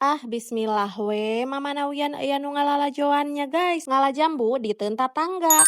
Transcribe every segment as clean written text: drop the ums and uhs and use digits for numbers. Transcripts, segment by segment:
Ah, bismillah we, mama nawian aya nu ngalalajoannya guys, ngalajambu di teunta tangga.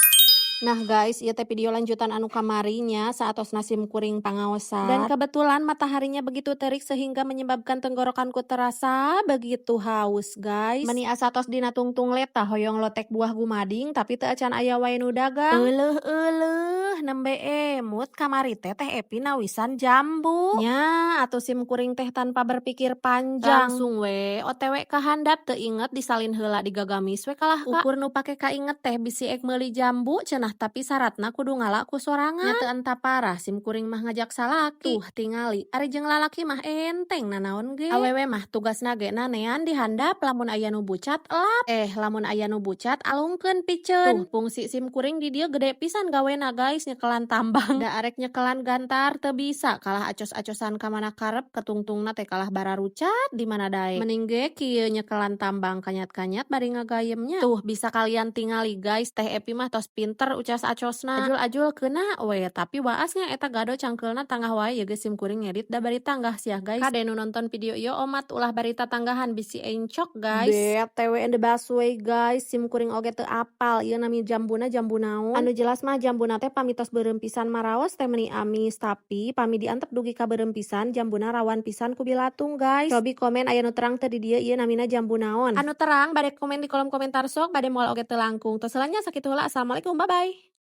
Nah guys, ieu teh video lanjutan anu kamarinya saatos nasi kuring pangaosar. Dan kebetulan mataharinya begitu terik sehingga menyebabkan tenggorokanku terasa begitu haus guys. Meni asatos dina tungtung leta hoyong lotek buah gumading tapi teu acan aya wae nu dagang. Euleuh nembe emut kamari teh Epi nawisan jambu. Nya atuh sim kuring teh tanpa berpikir panjang. Langsung we OTW ka handap teu inget disalin heula digagamis we kalah ka. Ukur nu pake kainget teh bisi ek meuli jambu cenah tapi syaratna kudu ngalaku sorangan. Nya teu entah parah sim kuring mah ngajak salaki. Tuh tingali ari jeung lalaki mah enteng nanaon ge. Awewe mah tugasna ge nanean di handap lamun aya nu bucat elap. Lamun aya nu bucat alungkeun piceun. Tuh fungsi sim kuring di dieu gede pisan gawena guys, nyekelan tambang. Da arek nyekelan gantar teu bisa kalah acos-acosan ka mana karep ketungtungna teh kalah bararucat di mana daek. Mending ge kieu nyekelan tambang kanyat-kanyat bari ngagayemnya. Tuh bisa kalian tingali guys, teh Epi mah tos pinter ucas acosna. Ajul-ajul keuna we tapi waasnya eta gado cangkeulna tanggah wae ye geus sim kuring ngedit da bari tanggah sia guys. Kade nu nonton video ieu omat ulah barita tanggahan bisi encok guys. BTW in the busway guys, sim kuring oge teu apal ieu nami jambuna jambu naon. Anu jelas mah jambuna teh pamitos beureum pisan maraos teh meuni amis tapi pami diantep dugi ka beureum pisan jambuna rawan pisan ku bilatung guys. Cobi komen aya nu terang teu di dieu ieu namina jambu naon. Anu terang bade komen di kolom komentar sok, bade moal oge teu langkung. Tos heula nya sakitu heula. Assalamualaikum, bye bye.